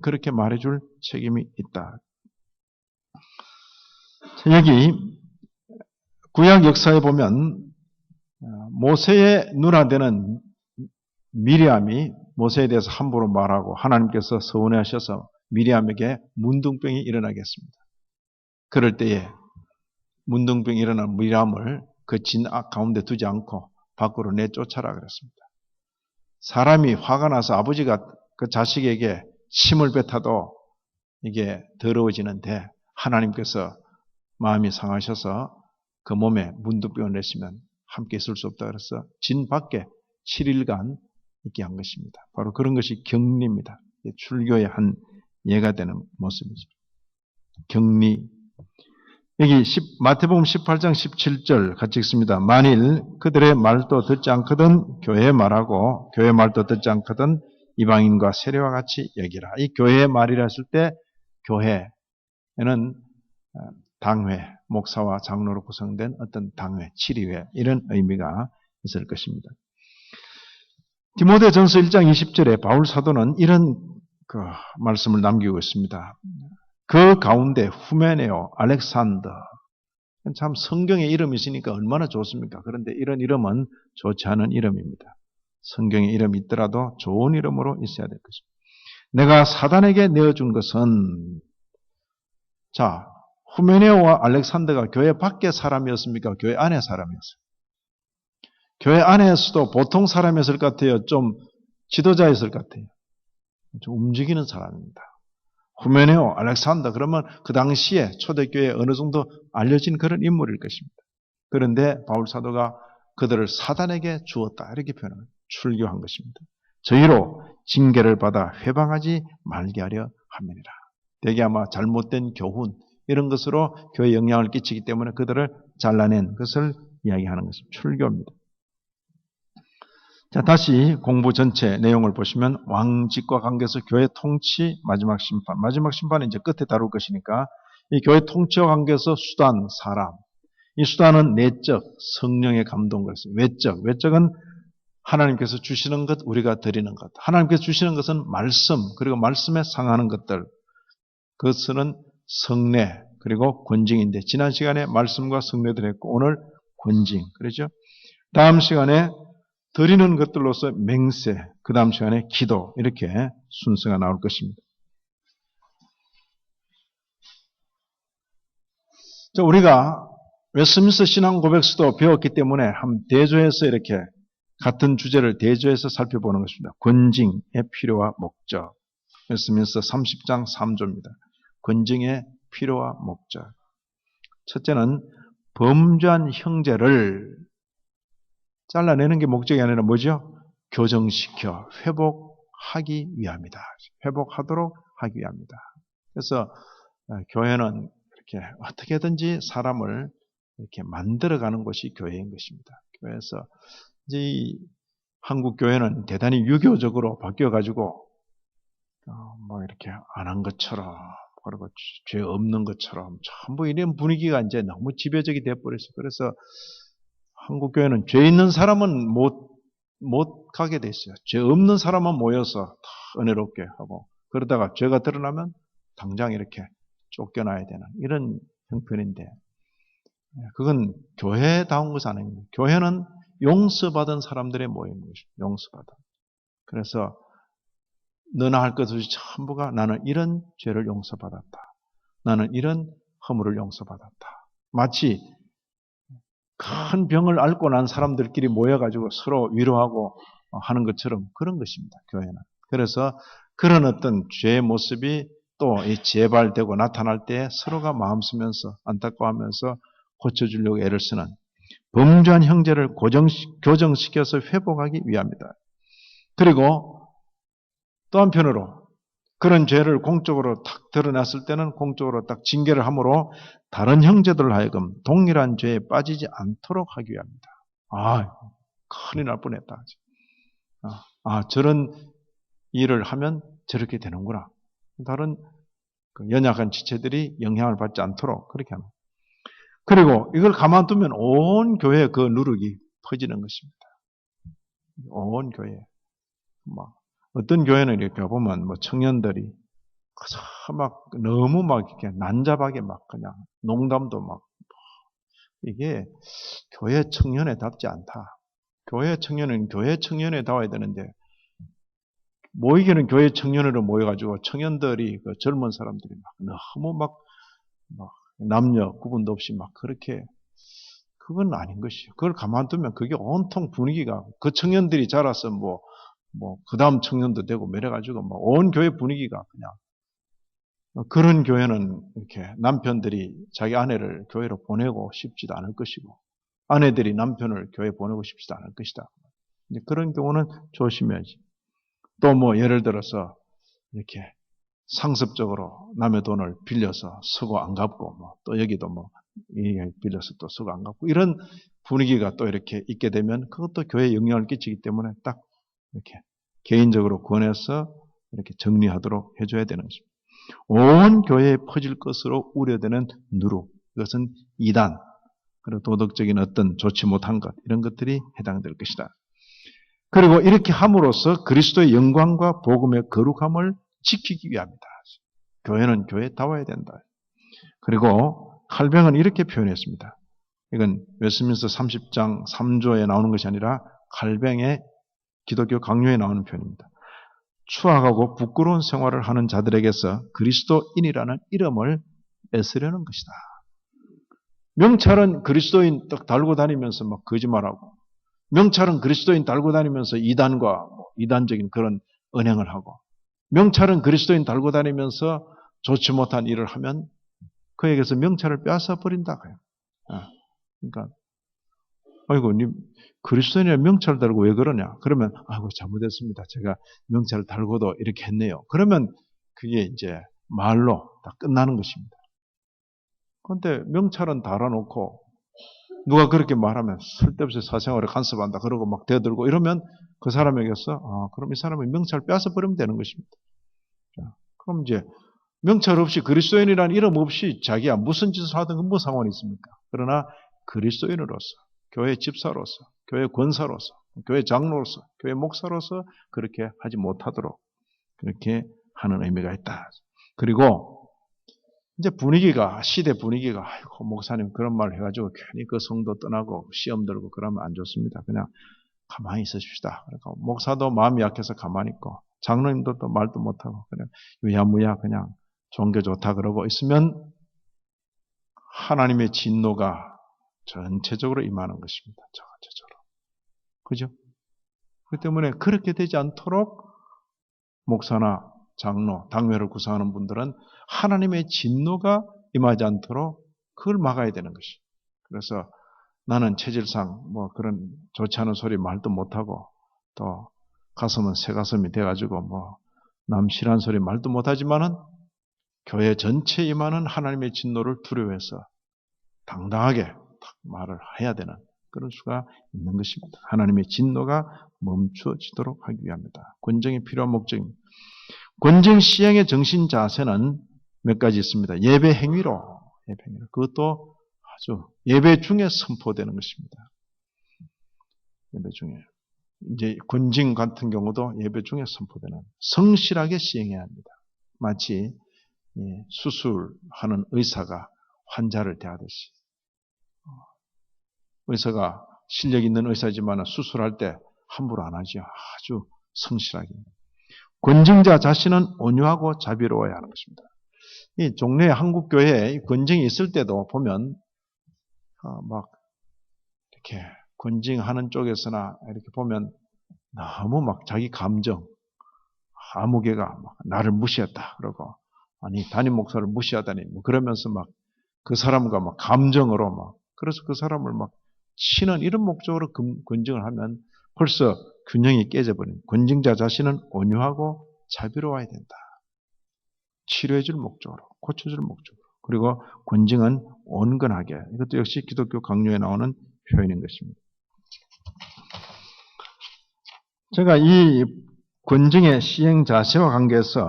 그렇게 말해줄 책임이 있다. 여기 구약 역사에 보면 모세의 누나 되는 미리암이 모세에 대해서 함부로 말하고 하나님께서 서운해하셔서 미리암에게 문둥병이 일어나겠습니다. 그럴 때에 문둥병이 일어난 미리암을 그 진 가운데 두지 않고 밖으로 내쫓아라 그랬습니다. 사람이 화가 나서 아버지가 그 자식에게 침을 뱉어도 이게 더러워지는데 하나님께서 마음이 상하셔서 그 몸에 문둥병을 내시면 함께 있을 수 없다 그래서 진 밖에 7일간 있게 한 것입니다. 바로 그런 것이 격리입니다. 출교의 한 예가 되는 모습이죠. 격리. 여기 마태복음 18장 17절 같이 읽습니다. 만일 그들의 말도 듣지 않거든 교회의 말하고 교회의 말도 듣지 않거든 이방인과 세례와 같이 여기라. 이 교회의 말이라 했을 때 교회에는 당회, 목사와 장로로 구성된 어떤 당회, 치리회 이런 의미가 있을 것입니다. 디모데전서 1장 20절에 바울 사도는 이런 그 말씀을 남기고 있습니다. 그 가운데 후메네오, 알렉산더 참 성경에 이름이 있으니까 얼마나 좋습니까? 그런데 이런 이름은 좋지 않은 이름입니다. 성경에 이름이 있더라도 좋은 이름으로 있어야 될 것입니다. 내가 사단에게 내어준 것은 자 후메네오와 알렉산더가 교회 밖의 사람이었습니까? 교회 안의 사람이었어요. 교회 안에서도 보통 사람이었을 것 같아요. 좀 지도자였을 것 같아요. 좀 움직이는 사람입니다. 후메네오, 알렉산더 그러면 그 당시에 초대교회에 어느 정도 알려진 그런 인물일 것입니다. 그런데 바울 사도가 그들을 사단에게 주었다 이렇게 표현합니다. 출교한 것입니다. 저희로 징계를 받아 회방하지 말게 하려 함이니라. 대개 아마 잘못된 교훈 이런 것으로 교회에 영향을 끼치기 때문에 그들을 잘라낸 것을 이야기하는 것입니다. 출교입니다. 자, 다시 공부 전체 내용을 보시면 왕직과 관계에서 교회 통치, 마지막 심판. 마지막 심판은 이제 끝에 다룰 것이니까 이 교회 통치와 관계에서 수단, 사람. 이 수단은 내적, 성령의 감동 그랬어요. 외적은 하나님께서 주시는 것, 우리가 드리는 것. 하나님께서 주시는 것은 말씀, 그리고 말씀에 상하는 것들. 그것은 성례, 그리고 권징인데 지난 시간에 말씀과 성례를 했고 오늘 권징. 그렇죠? 다음 시간에 드리는 것들로서 맹세, 그 다음 시간에 기도 이렇게 순서가 나올 것입니다. 자, 우리가 웨스트민스터 신앙 고백서도 배웠기 때문에 한 대조해서 이렇게 같은 주제를 대조해서 살펴보는 것입니다. 권징의 필요와 목적. 웨스트민스터 30장 3조입니다. 권징의 필요와 목적. 첫째는 범죄한 형제를 잘라내는 게 목적이 아니라 뭐죠? 교정시켜 회복하기 위함이다. 회복하도록 하기 위함이다. 그래서 교회는 이렇게 어떻게든지 사람을 이렇게 만들어가는 것이 교회인 것입니다. 그래서 이제 한국 교회는 대단히 유교적으로 바뀌어가지고 뭐 이렇게 안 한 것처럼 그리고 죄 없는 것처럼 전부 이런 분위기가 이제 너무 지배적이 되어버렸어요. 그래서 한국 교회는 죄 있는 사람은 못 가게 돼 있어요. 죄 없는 사람만 모여서 다 은혜롭게 하고 그러다가 죄가 드러나면 당장 이렇게 쫓겨나야 되는 이런 형편인데 그건 교회다운 것이 아닙니다. 교회는 용서받은 사람들의 모임인 것입니다. 용서받은. 그래서 너나 할 것 없이 전부가 나는 이런 죄를 용서받았다. 나는 이런 허물을 용서받았다. 마치 큰 병을 앓고 난 사람들끼리 모여가지고 서로 위로하고 하는 것처럼 그런 것입니다. 교회는. 그래서 그런 어떤 죄의 모습이 또 재발되고 나타날 때 서로가 마음 쓰면서 안타까워하면서 고쳐주려고 애를 쓰는 범죄한 형제를 교정시켜서 회복하기 위함이다. 그리고 또 한편으로 그런 죄를 공적으로 탁 드러났을 때는 공적으로 딱 징계를 함으로 다른 형제들을 하여금 동일한 죄에 빠지지 않도록 하기 위함이다. 큰일 날 뻔했다. 저런 일을 하면 저렇게 되는구나. 다른 연약한 지체들이 영향을 받지 않도록 그렇게 하는. 그리고 이걸 가만두면 온 교회에 그 누룩이 퍼지는 것입니다. 온 교회에. 어떤 교회는 이렇게 보면 청년들이 너무 이렇게 난잡하게 그냥 농담도 이게 교회 청년에답지 않다. 교회 청년은 교회 청년에다워야 되는데 모이기는 교회 청년으로 모여가지고 청년들이 그 젊은 사람들이 너무 남녀 구분도 없이 그렇게 그건 아닌 것이에요. 그걸 가만두면 그게 온통 분위기가 그 청년들이 자라서 그 다음 청년도 되고 이래가지고 온 교회 분위기가 그냥 그런 교회는 이렇게 남편들이 자기 아내를 교회로 보내고 싶지도 않을 것이고 아내들이 남편을 교회에 보내고 싶지도 않을 것이다. 그런 경우는 조심해야지. 또 예를 들어서 이렇게 상습적으로 남의 돈을 빌려서 쓰고 안 갚고 또 여기도 빌려서 또 쓰고 안 갚고 이런 분위기가 또 이렇게 있게 되면 그것도 교회에 영향을 끼치기 때문에 딱 이렇게 개인적으로 권해서 이렇게 정리하도록 해줘야 되는 것입니다. 온 교회에 퍼질 것으로 우려되는 누룩, 이것은 이단, 그리고 도덕적인 어떤 좋지 못한 것 이런 것들이 해당될 것이다. 그리고 이렇게 함으로써 그리스도의 영광과 복음의 거룩함을 지키기 위함이다. 교회는 교회다워야 된다. 그리고 칼뱅은 이렇게 표현했습니다. 이건 웨스트민스터 30장 3조에 나오는 것이 아니라 칼뱅의 기독교 강요에 나오는 표현입니다. 추악하고 부끄러운 생활을 하는 자들에게서 그리스도인이라는 이름을 뺏으려는 것이다. 명찰은 그리스도인 딱 달고 다니면서 거짓말하고 명찰은 그리스도인 달고 다니면서 이단과 이단적인 그런 언행을 하고 명찰은 그리스도인 달고 다니면서 좋지 못한 일을 하면 그에게서 명찰을 빼앗아 버린다. 그러니까 아이고, 님 그리스도인이라 명찰 달고 왜 그러냐? 그러면 아이고 잘못했습니다. 제가 명찰 달고도 이렇게 했네요. 그러면 그게 이제 말로 다 끝나는 것입니다. 그런데 명찰은 달아놓고 누가 그렇게 말하면 쓸데없이 사생활에 간섭한다 그러고 막 대들고 이러면 그 사람에게서 그럼 이 사람이 명찰 빼앗아 버리면 되는 것입니다. 자, 그럼 이제 명찰 없이 그리스도인이라는 이름 없이 자기가 무슨 짓을 하든 뭐 상관이 있습니까? 그러나 그리스도인으로서, 교회 집사로서, 교회 권사로서, 교회 장로로서, 교회 목사로서 그렇게 하지 못하도록 그렇게 하는 의미가 있다. 그리고 이제 시대 분위기가, 아이고, 목사님 그런 말 해가지고 괜히 그 성도 떠나고 시험 들고 그러면 안 좋습니다. 그냥 가만히 있으십시다. 그러니까 목사도 마음이 약해서 가만히 있고, 장로님도 또 말도 못하고, 그냥 유야무야 그냥 종교 좋다 그러고 있으면 하나님의 진노가 전체적으로 임하는 것입니다. 전체적으로. 그죠? 그렇기 때문에 그렇게 되지 않도록 목사나 장로, 당회를 구성하는 분들은 하나님의 진노가 임하지 않도록 그걸 막아야 되는 것이. 그래서 나는 체질상 뭐 그런 좋지 않은 소리 말도 못하고 또 가슴은 새 가슴이 돼가지고 뭐 남 싫어하는 소리 말도 못하지만은 교회 전체에 임하는 하나님의 진노를 두려워해서 당당하게 말을 해야 되는 그런 수가 있는 것입니다. 하나님의 진노가 멈춰지도록 하기 위함이다. 권정이 필요한 목적입니다. 권정 시행의 정신 자세는 몇 가지 있습니다. 예배 행위로. 그것도 아주 예배 중에 선포되는 것입니다. 예배 중에. 이제 권징 같은 경우도 예배 중에 선포되는 성실하게 시행해야 합니다. 마치 수술하는 의사가 환자를 대하듯이. 의사가 실력 있는 의사지만 수술할 때 함부로 안 하죠. 아주 성실하게. 권증자 자신은 온유하고 자비로워야 하는 것입니다. 이 종래 한국 교회에 권증이 있을 때도 보면 막 이렇게 권증하는 쪽에서나 이렇게 보면 너무 막 자기 감정, 아무개가 막 나를 무시했다 그러고 아니 담임 목사를 무시하다니 뭐 그러면서 막 그 사람과 막 감정으로 막 그래서 그 사람을 막 치는 이런 목적으로 권증을 하면 벌써 균형이 깨져버린 권증자 자신은 온유하고 자비로워야 된다. 치료해줄 목적으로, 고쳐줄 목적으로. 그리고 권증은 온건하게. 이것도 역시 기독교 강요에 나오는 표현인 것입니다. 제가 이 권증의 시행 자세와 관계해서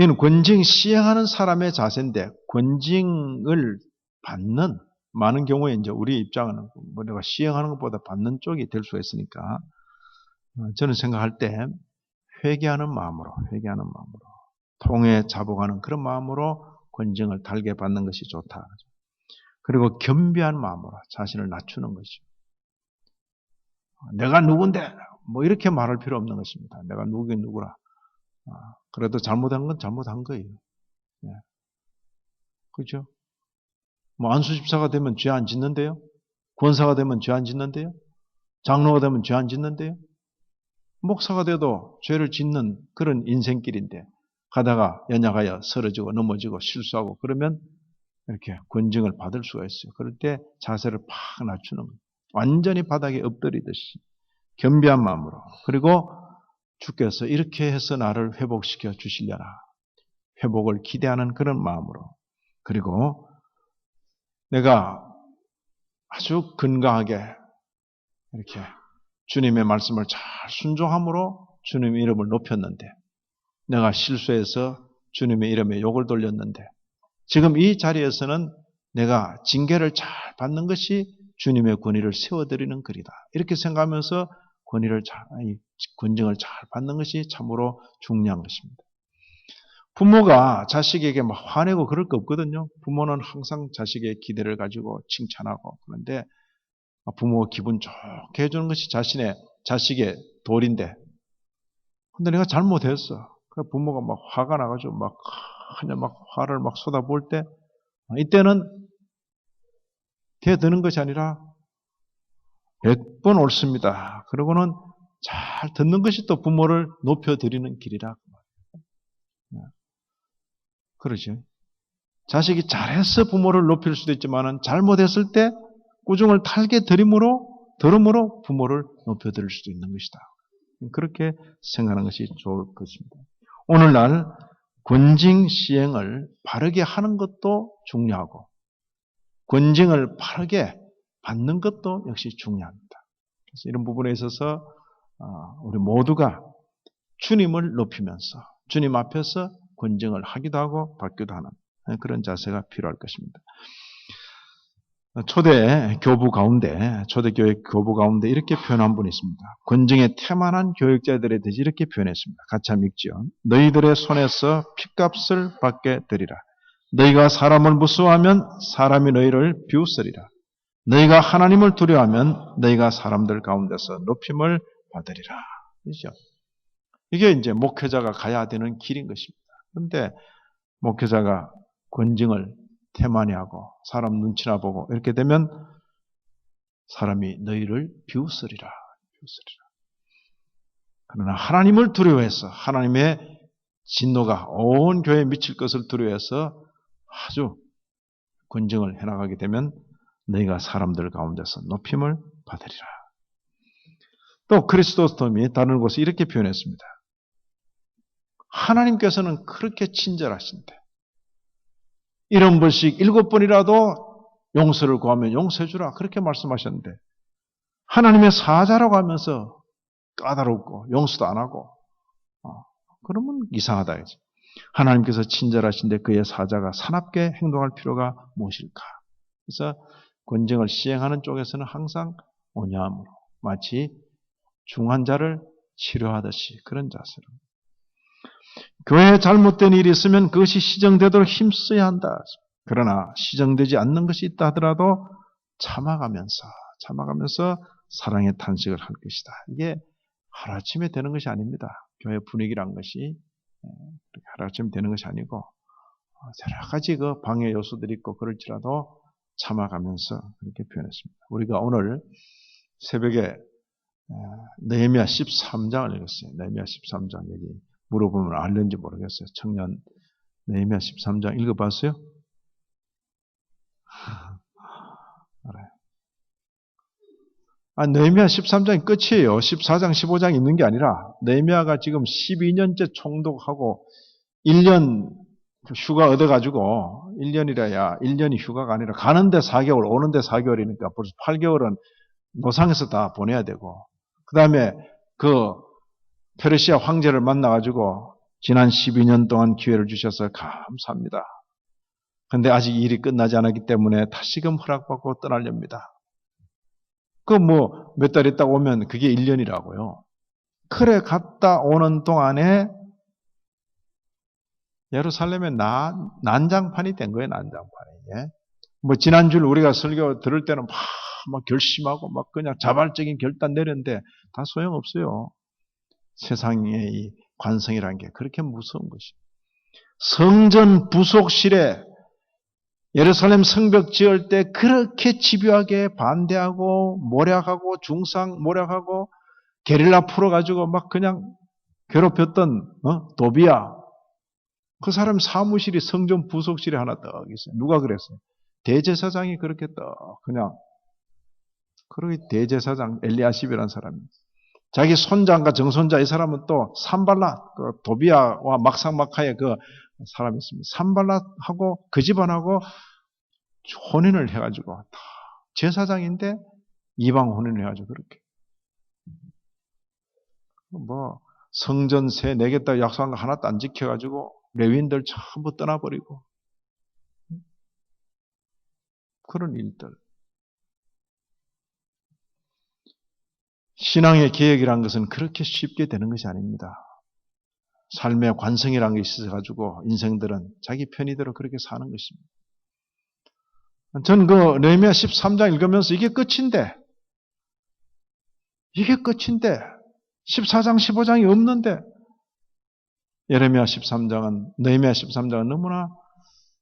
이는 권증 시행하는 사람의 자세인데 권증을 받는 많은 경우에 이제 우리 입장은 뭐 내가 시행하는 것보다 받는 쪽이 될 수가 있으니까 저는 생각할 때 회개하는 마음으로 통해 자복하는 그런 마음으로 권증을 달게 받는 것이 좋다. 그리고 겸비한 마음으로 자신을 낮추는 것이죠. 내가 누군데 뭐 이렇게 말할 필요 없는 것입니다. 내가 누구긴 누구라. 그래도 잘못한 건 잘못한 거예요. 예. 그렇죠? 뭐 안수집사가 되면 죄 안 짓는데요? 권사가 되면 죄 안 짓는데요? 장로가 되면 죄 안 짓는데요? 목사가 돼도 죄를 짓는 그런 인생길인데 가다가 연약하여 쓰러지고 넘어지고 실수하고 그러면 이렇게 권증을 받을 수가 있어요. 그럴 때 자세를 팍 낮추는 거예요. 완전히 바닥에 엎드리듯이 겸비한 마음으로. 그리고 주께서 이렇게 해서 나를 회복시켜 주시려나. 회복을 기대하는 그런 마음으로. 그리고 내가 아주 건강하게 이렇게 주님의 말씀을 잘 순종함으로 주님의 이름을 높였는데 내가 실수해서 주님의 이름에 욕을 돌렸는데 지금 이 자리에서는 내가 징계를 잘 받는 것이 주님의 권위를 세워드리는 글이다. 이렇게 생각하면서 권증을 잘 받는 것이 참으로 중요한 것입니다. 부모가 자식에게 막 화내고 그럴 거 없거든요. 부모는 항상 자식의 기대를 가지고 칭찬하고 그런데 부모가 기분 좋게 해주는 것이 자식의 도리인데 근데 내가 잘못했어. 그래서 부모가 막 화가 나가지고 그냥 화를 쏟아부을 때 이때는 대드는 것이 아니라 100번 옳습니다. 그러고는 잘 듣는 것이 또 부모를 높여드리는 길이라. 그러죠. 자식이 잘해서 부모를 높일 수도 있지만 잘못했을 때 꾸중을 달게 들음으로 부모를 높여드릴 수도 있는 것이다. 그렇게 생각하는 것이 좋을 것입니다. 오늘날 권징 시행을 바르게 하는 것도 중요하고 권징을 바르게 받는 것도 역시 중요합니다. 그래서 이런 부분에 있어서 우리 모두가 주님을 높이면서 주님 앞에서 권징을 하기도 하고 받기도 하는 그런 자세가 필요할 것입니다. 초대교회 교부 가운데 이렇게 표현한 분이 있습니다. 권징에 태만한 교육자들에 대해서 이렇게 표현했습니다. 같이 한번 읽지요. 너희들의 손에서 핏값을 받게 되리라. 너희가 사람을 무서워하면 사람이 너희를 비웃으리라. 너희가 하나님을 두려워하면 너희가 사람들 가운데서 높임을 받으리라. 그렇죠? 이게 이제 목회자가 가야 되는 길인 것입니다. 그런데 목회자가 권징을 태만히 하고 사람 눈치나 보고 이렇게 되면 사람이 너희를 비웃으리라. 그러나 하나님을 두려워해서 하나님의 진노가 온 교회에 미칠 것을 두려워해서 아주 권징을 해나가게 되면 너희가 사람들 가운데서 높임을 받으리라. 또 그리스도스톰이 다른 곳에 이렇게 표현했습니다. 하나님께서는 그렇게 친절하신데 70번씩 7번이라도 용서를 구하면 용서해 주라. 그렇게 말씀하셨는데 하나님의 사자라고 하면서 까다롭고 용서도 안 하고 그러면 이상하다. 하나님께서 친절하신데 그의 사자가 사납게 행동할 필요가 무엇일까? 그래서 권징을 시행하는 쪽에서는 항상 온유함으로 마치 중한 자를 치료하듯이 그런 자세로 교회에 잘못된 일이 있으면 그것이 시정되도록 힘써야 한다. 그러나 시정되지 않는 것이 있다 하더라도 참아가면서 사랑의 탄식을 할 것이다. 이게 하루아침에 되는 것이 아닙니다. 교회 분위기란 것이 하루아침에 되는 것이 아니고 여러 가지 그 방해 요소들이 있고 그럴지라도 참아가면서 그렇게 표현했습니다. 우리가 오늘 새벽에 느헤미야 13장을 읽었어요. 느헤미야 13장 여기 물어보면 알는지 모르겠어요. 청년 느헤미야 13장 읽어봤어요? 알아요. 느헤미야 13장이 끝이에요. 14장, 15장 있는 게 아니라 느헤미야가 지금 12년째 총독하고 1년 휴가 얻어가지고 1년이라야 1년이 휴가가 아니라 가는데 4개월, 오는데 4개월이니까 벌써 8개월은 노상에서 다 보내야 되고 그 다음에 그 페르시아 황제를 만나가지고 지난 12년 동안 기회를 주셔서 감사합니다. 그런데 아직 일이 끝나지 않았기 때문에 다시금 허락받고 떠나렵니다. 몇 달 있다가 오면 그게 1년이라고요. 그래 갔다 오는 동안에 예루살렘에 난장판이 된 거예요. 난장판이. 지난주 우리가 설교 들을 때는 막 결심하고 막 그냥 자발적인 결단 내렸는데 다 소용없어요. 세상의 이 관성이라는 게 그렇게 무서운 것이. 성전 부속실에 예루살렘 성벽 지을 때 그렇게 집요하게 반대하고 모략하고 중상 모략하고 게릴라 풀어가지고 막 그냥 괴롭혔던 도비야. 그 사람 사무실이 성전 부속실에 하나 딱 있어요. 누가 그랬어요? 대제사장이 그렇게 딱 그냥 그러게 대제사장 엘리야십이라는 사람이 자기 손자인가 정손자 이 사람은 또 산발랏 그 도비야와 막상막하의 그 사람이 있습니다. 산발랏하고 그 집안하고 혼인을 해가지고 다 제사장인데 이방 혼인을 해가지고 그렇게 성전 세 내겠다 약속한 거 하나도 안 지켜가지고 레위인들 전부 떠나버리고 그런 일들. 신앙의 개혁이라는 것은 그렇게 쉽게 되는 것이 아닙니다. 삶의 관성이라는 게 있어가지고 인생들은 자기 편의대로 그렇게 사는 것입니다. 전 느헤미야 13장 읽으면서 이게 끝인데 14장 15장이 없는데 느헤미야 13장은 너무나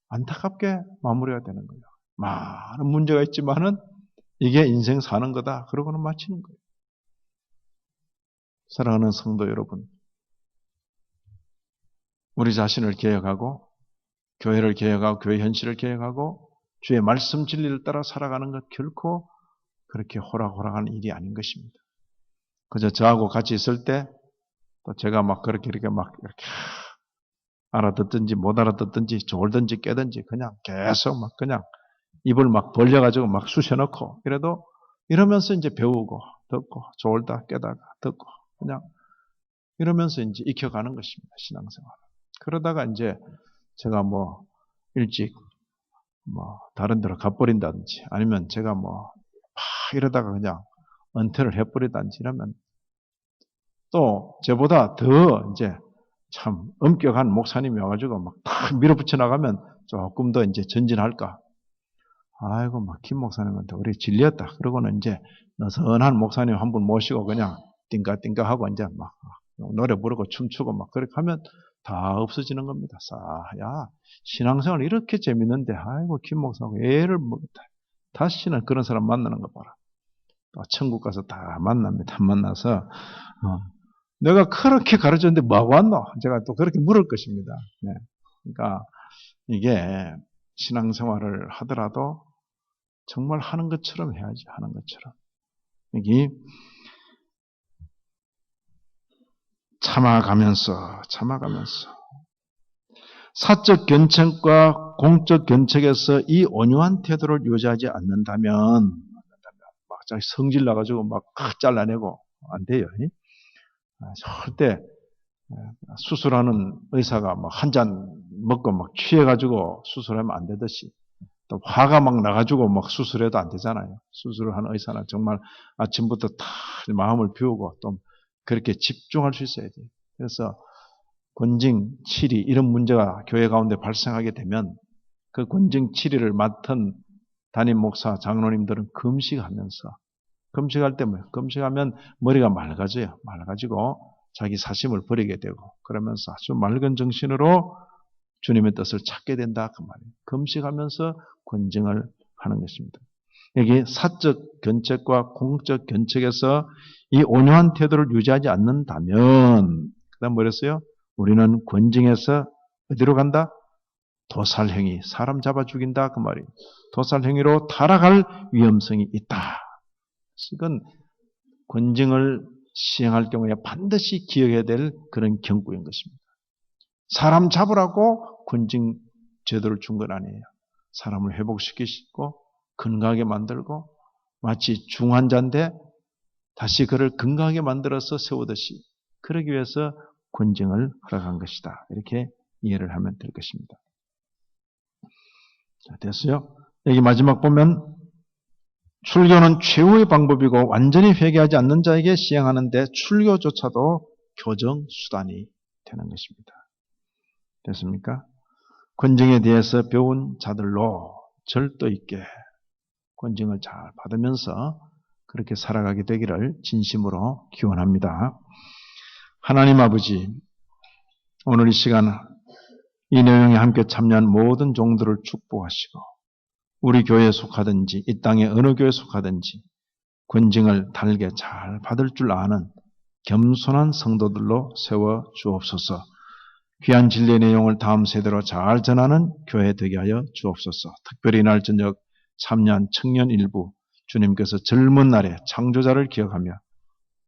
안타깝게 마무리가 되는 거예요. 많은 문제가 있지만은 이게 인생 사는 거다. 그러고는 마치는 거예요. 사랑하는 성도 여러분, 우리 자신을 개혁하고 교회를 개혁하고 교회 현실을 개혁하고 주의 말씀 진리를 따라 살아가는 것 결코 그렇게 호락호락한 일이 아닌 것입니다. 그저 저하고 같이 있을 때 또 제가 막 그렇게 이렇게 막 이렇게 알아듣든지 못 알아듣든지 졸든지 깨든지 그냥 계속 막 그냥 입을 막 벌려가지고 막 쑤셔넣고 이러면서 이제 배우고 듣고 졸다 깨다가 듣고 그냥 이러면서 이제 익혀가는 것입니다. 신앙생활. 그러다가 이제 제가 뭐 일찍 뭐 다른 데로 가버린다든지 아니면 제가 뭐 막 이러다가 그냥 은퇴를 해버리다든지 이러면 또 저보다 더 이제 참 엄격한 목사님이 와가지고 막 탁 밀어붙여 나가면 조금 더 이제 전진할까. 아이고 막 김 목사님한테 우리 질렸다. 그러고는 이제 너선한 목사님 한 분 모시고 그냥 띵까띵까 하고 이제 막 노래 부르고 춤추고 막 그렇게 하면 다 없어지는 겁니다. 야 신앙생활 이렇게 재밌는데 아이고 김 목사하고 애를 먹었다. 다시는 그런 사람 만나는 거 봐라. 또 천국 가서 다 만납니다. 만나서 내가 그렇게 가르쳤는데 뭐하고 왔노? 제가 또 그렇게 물을 것입니다. 네. 그러니까 이게 신앙생활을 하더라도 정말 하는 것처럼 해야지. 하는 것처럼. 여기 참아가면서 사적 견책과 공적 견책에서 이 온유한 태도를 유지하지 않는다면 막 성질 나가지고 막 잘라내고 안 돼요. 절대 수술하는 의사가 막 한 잔 먹고 막 취해가지고 수술하면 안 되듯이 또 화가 막 나가지고 막 수술해도 안 되잖아요. 수술을 하는 의사는 정말 아침부터 다 마음을 비우고 또 그렇게 집중할 수 있어야 돼요. 그래서 권징, 치리 이런 문제가 교회 가운데 발생하게 되면 그 권징, 치리를 맡은 담임 목사, 장로님들은 금식하면서 금식할 때 뭐예요? 금식하면 머리가 맑아져요. 맑아지고 자기 사심을 버리게 되고 그러면서 아주 맑은 정신으로 주님의 뜻을 찾게 된다 그 말이에요. 금식하면서 권징을 하는 것입니다. 여기 사적 견책과 공적 견책에서 이 온유한 태도를 유지하지 않는다면 그다음 뭐랬어요? 우리는 권징에서 어디로 간다? 도살행위, 사람 잡아 죽인다 그 말이에요. 도살행위로 타락할 위험성이 있다. 이건 권징을 시행할 경우에 반드시 기억해야 될 그런 경고인 것입니다. 사람 잡으라고 권징 제도를 준 건 아니에요. 사람을 회복시키시고 건강하게 만들고 마치 중환자인데 다시 그를 건강하게 만들어서 세우듯이 그러기 위해서 권징을 허락한 것이다. 이렇게 이해를 하면 될 것입니다. 자, 됐어요? 여기 마지막 보면 출교는 최후의 방법이고 완전히 회개하지 않는 자에게 시행하는데 출교조차도 교정수단이 되는 것입니다. 됐습니까? 권징에 대해서 배운 자들로 절도 있게 권징을 잘 받으면서 그렇게 살아가게 되기를 진심으로 기원합니다. 하나님 아버지, 오늘 이 시간 이 내용에 함께 참여한 모든 종들을 축복하시고 우리 교회에 속하든지 이 땅의 어느 교회에 속하든지 권징을 달게 잘 받을 줄 아는 겸손한 성도들로 세워 주옵소서. 귀한 진리의 내용을 다음 세대로 잘 전하는 교회 되게 하여 주옵소서. 특별히 이날 저녁 참여한 청년 일부 주님께서 젊은 날에 창조자를 기억하며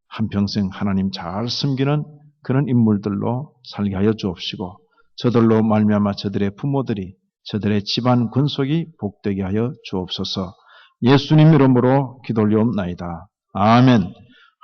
한평생 하나님 잘 섬기는 그런 인물들로 살게 하여 주옵시고 저들로 말미암아 저들의 부모들이 저들의 집안 권속이 복되게 하여 주옵소서. 예수님 이름으로 기도 올리옵나이다. 아멘.